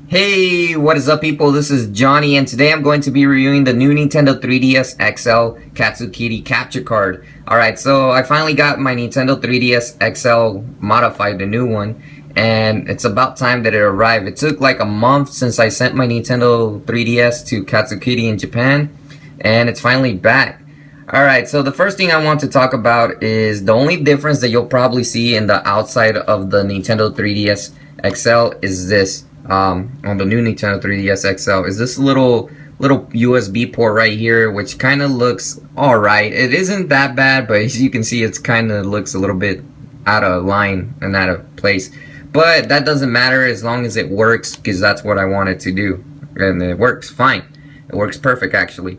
Hey, what is up people? This is Johnny and today I'm going to be reviewing the new Nintendo 3DS XL Kasukity capture card. Alright, so I finally got my Nintendo 3DS XL modified, the new one, and it's about time that it arrived. It took like a month since I sent my Nintendo 3DS to Kasukity in Japan, and it's finally back. Alright, so the first thing I want to talk about is the only difference that you'll probably see in the outside of the Nintendo 3DS XL is this. On the new Nintendo 3DS XL is this little USB port right here, which kind of looks alright. It isn't that bad, but as you can see, it's kind of looks a little bit out of line and out of place. But that doesn't matter as long as it works, because that's what I wanted to do, and it works fine. It works perfect actually.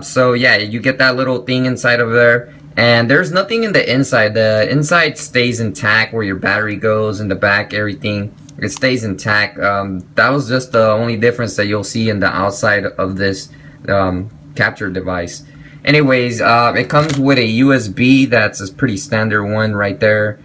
So yeah, you get that little thing inside of there, and there's nothing in the inside. The inside stays intact, where your battery goes, in the back, everything. It stays intact. That was just the only difference that you'll see in the outside of this capture device. Anyways, it comes with a USB. That's a pretty standard one right there.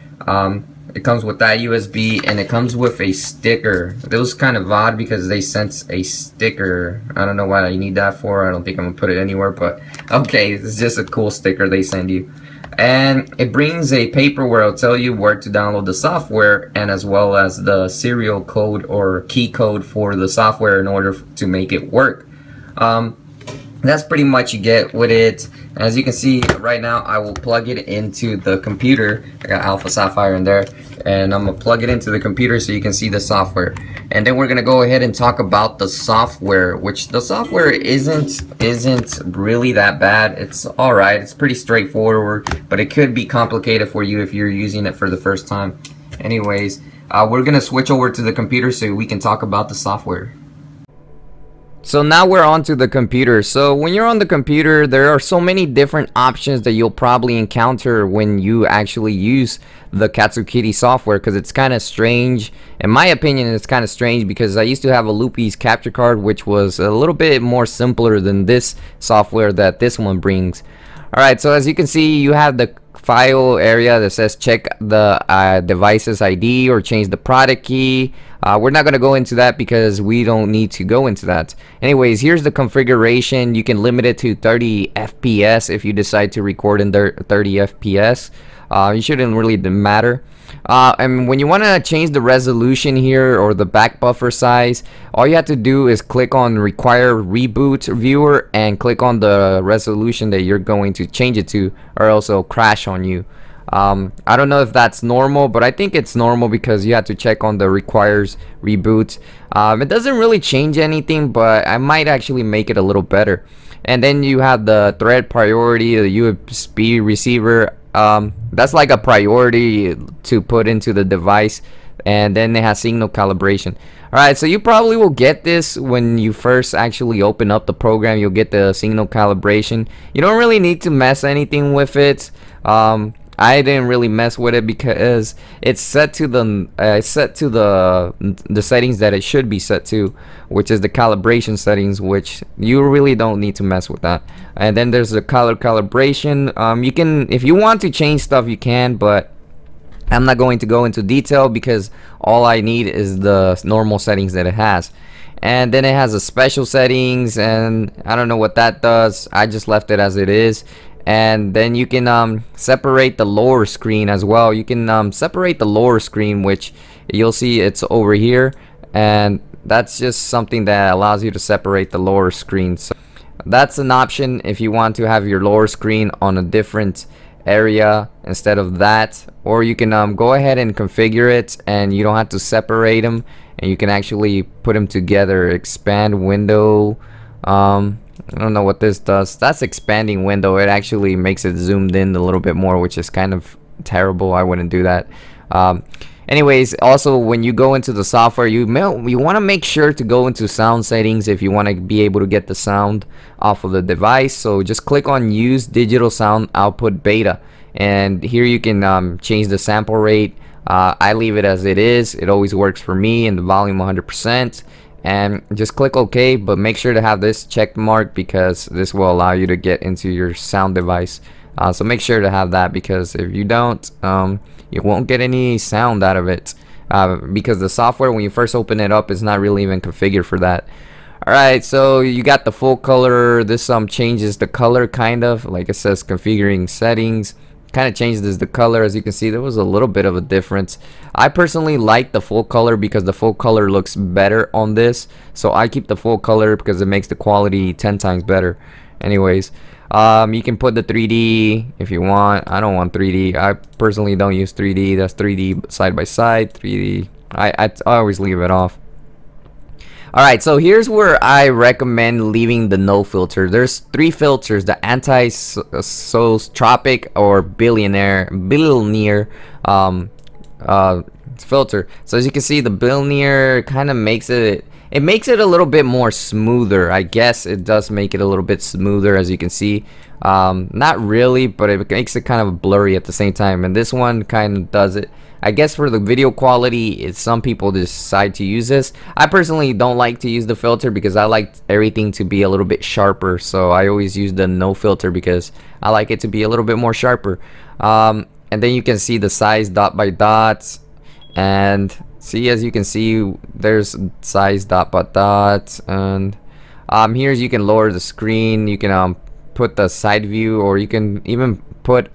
It comes with that USB, and it comes with a sticker. It was kind of odd because they sent a sticker. I don't know what I need that for. I don't think I'm gonna put it anywhere, but okay, it's just a cool sticker they send you. And it brings a paper where it'll tell you where to download the software, and as well as the serial code or key code for the software in order to make it work. That's pretty much you get with it. As you can see right now, I will plug it into the computer. I got Alpha Sapphire in there, and I'm gonna plug it into the computer so you can see the software. And then we're gonna go ahead and talk about the software, which the software isn't really that bad. It's alright, it's pretty straightforward, but it could be complicated for you if you're using it for the first time. Anyways, we're gonna switch over to the computer so we can talk about the software. So now we're on to the computer. So when you're on the computer, there are so many different options that you'll probably encounter when you actually use the Kasukity software, because it's kind of strange. In my opinion, it's kind of strange because I used to have a Loopy's capture card, which was a little bit more simpler than this software that this one brings. Alright, so as you can see, you have the file area that says check the device's ID or change the product key. We're not going to go into that because we don't need to go into that. Anyways, here's the configuration. You can limit it to 30 FPS if you decide to record in 30 FPS. It shouldn't really matter. And when you want to change the resolution here or the back buffer size, all you have to do is click on require reboot viewer and click on the resolution that you're going to change it to, or else it'll crash on you. I don't know if that's normal, but I think it's normal because you have to check on the requires reboot. It doesn't really change anything, but I might actually make it a little better. And then you have the thread priority, the USB receiver. That's like a priority to put into the device, and then it has signal calibration. Alright, so you probably will get this when you first actually open up the program. You'll get the signal calibration. You don't really need to mess anything with it. I didn't really mess with it because it's set to the settings that it should be set to, which is the calibration settings, which you really don't need to mess with that. And then there's the color calibration. You can, if you want to change stuff, you can, but I'm not going to go into detail because all I need is the normal settings that it has. And then it has a special settings, and I don't know what that does. I just left it as it is. And then you can separate the lower screen as well. You can separate the lower screen, which you'll see it's over here, and that's just something that allows you to separate the lower screen. So that's an option if you want to have your lower screen on a different area instead of that, or you can go ahead and configure it and you don't have to separate them, and you can actually put them together. Expand window. I don't know what this does. That's expanding window. It actually makes it zoomed in a little bit more, which is kind of terrible. I wouldn't do that. Anyways, also when you go into the software, you want to make sure to go into sound settings if you want to be able to get the sound off of the device. So just click on use digital sound output beta, and here you can change the sample rate. I leave it as it is. It always works for me, and the volume 100%. And just click OK, but make sure to have this check mark because this will allow you to get into your sound device. So make sure to have that, because if you don't, you won't get any sound out of it. because the software, when you first open it up, is not really even configured for that. Alright, so you got the full color. This changes the color, kind of like it says configuring settings. Kind of changes the color. As you can see, there was a little bit of a difference. I personally like the full color because the full color looks better on this, so I keep the full color because it makes the quality 10 times better. Anyways, you can put the 3D if you want. I don't want 3D. I personally don't use 3D. That's 3D side by side. 3D, I always leave it off. Alright, so here's where I recommend leaving the no filter. There's 3 filters: the anti-sotropic or billionaire filter. So as you can see, the billionaire kind of makes it a little bit more smoother. I guess it does make it a little bit smoother, as you can see. Not really, but it makes it kind of blurry at the same time, and this one kind of does it. I guess for the video quality, some people decide to use this. I personally don't like to use the filter because I like everything to be a little bit sharper, so I always use the no filter because I like it to be a little bit more sharper. And then you can see the size dot by dots, and see, as you can see, there's size dot by dot, and here you can lower the screen. You can put the side view, or you can even put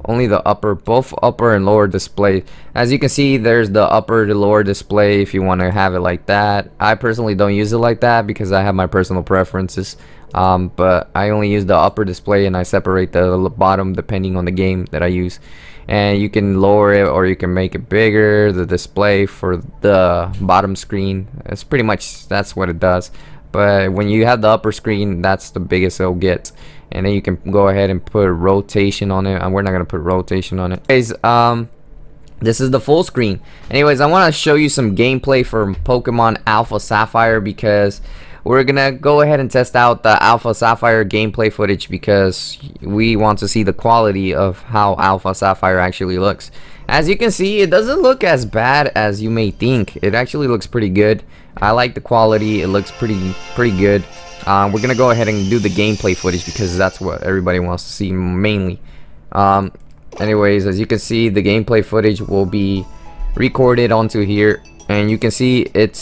only the both upper and lower display. As you can see, there's the upper to lower display if you want to have it like that. I personally don't use it like that because I have my personal preferences, but I only use the upper display and I separate the bottom depending on the game that I use. And you can lower it or you can make it bigger, the display for the bottom screen. It's pretty much, that's what it does. But when you have the upper screen, that's the biggest it'll get. And then you can go ahead and put rotation on it, and we're not gonna put rotation on it. Anyways, this is the full screen. Anyways, I want to show you some gameplay for Pokemon Alpha Sapphire because we're gonna go ahead and test out the Alpha Sapphire gameplay footage because we want to see the quality of how Alpha Sapphire actually looks. As you can see, it doesn't look as bad as you may think. It actually looks pretty good. I like the quality. It looks pretty good. We're gonna go ahead and do the gameplay footage because that's what everybody wants to see mainly. Anyways, as you can see, the gameplay footage will be recorded onto here, and you can see it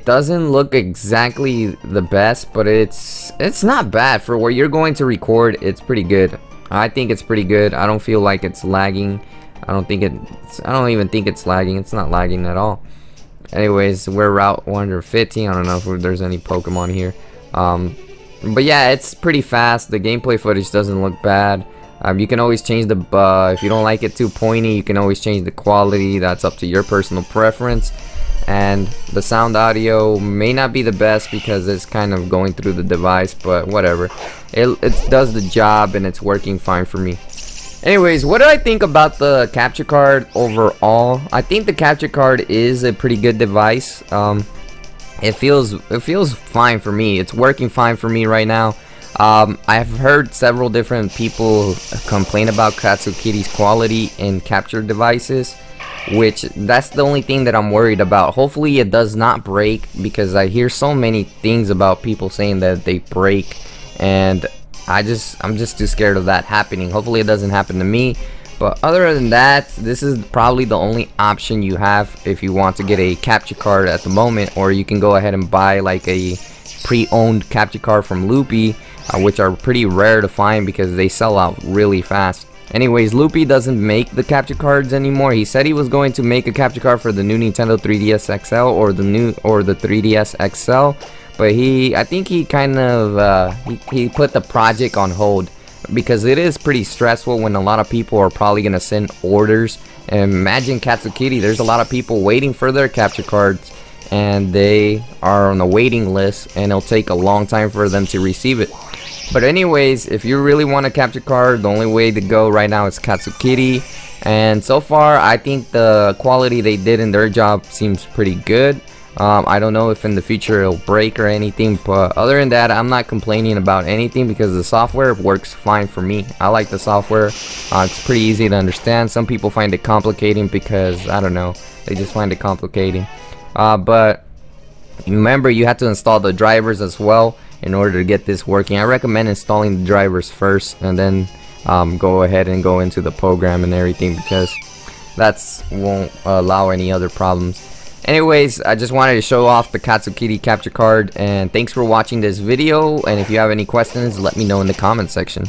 doesn't look exactly the best, but it's not bad for where you're going to record. It's pretty good. I think it's pretty good. I don't feel like it's lagging. I don't even think it's lagging. It's not lagging at all. Anyways, we're Route 115. I don't know if there's any Pokemon here. But yeah, it's pretty fast. The gameplay footage doesn't look bad. You can always change the if you don't like it too pointy, you can always change the quality. That's up to your personal preference. And the sound audio may not be the best because it's kind of going through the device, but whatever. It does the job and it's working fine for me. Anyways, what do I think about the capture card overall? I think the capture card is a pretty good device. It feels fine for me. It's working fine for me right now. I've heard several different people complain about Kasukity's quality in capture devices, which that's the only thing that I'm worried about. Hopefully it does not break, because I hear so many things about people saying that they break, and I'm just too scared of that happening. Hopefully it doesn't happen to me. But other than that, this is probably the only option you have if you want to get a capture card at the moment, or you can go ahead and buy like a pre-owned capture card from Loopy, which are pretty rare to find because they sell out really fast. Anyways, Loopy doesn't make the capture cards anymore. He said he was going to make a capture card for the new Nintendo 3DS XL or the 3DS XL, but I think he kind of he put the project on hold because it is pretty stressful when a lot of people are probably gonna send orders. And imagine Kasukity, there's a lot of people waiting for their capture cards, and they are on the waiting list, and it'll take a long time for them to receive it. But anyways, if you really want a capture card, the only way to go right now is Kasukity. And so far, I think the quality they did in their job seems pretty good. I don't know if in the future it'll break or anything, but other than that, I'm not complaining about anything because the software works fine for me. I like the software. It's pretty easy to understand. Some people find it complicating because, I don't know, they just find it complicating. But remember, you have to install the drivers as well in order to get this working. I recommend installing the drivers first and then go ahead and go into the program and everything, because That's won't allow any other problems. Anyways, I just wanted to show off the Kasukity capture card, and thanks for watching this video, and if you have any questions, let me know in the comment section.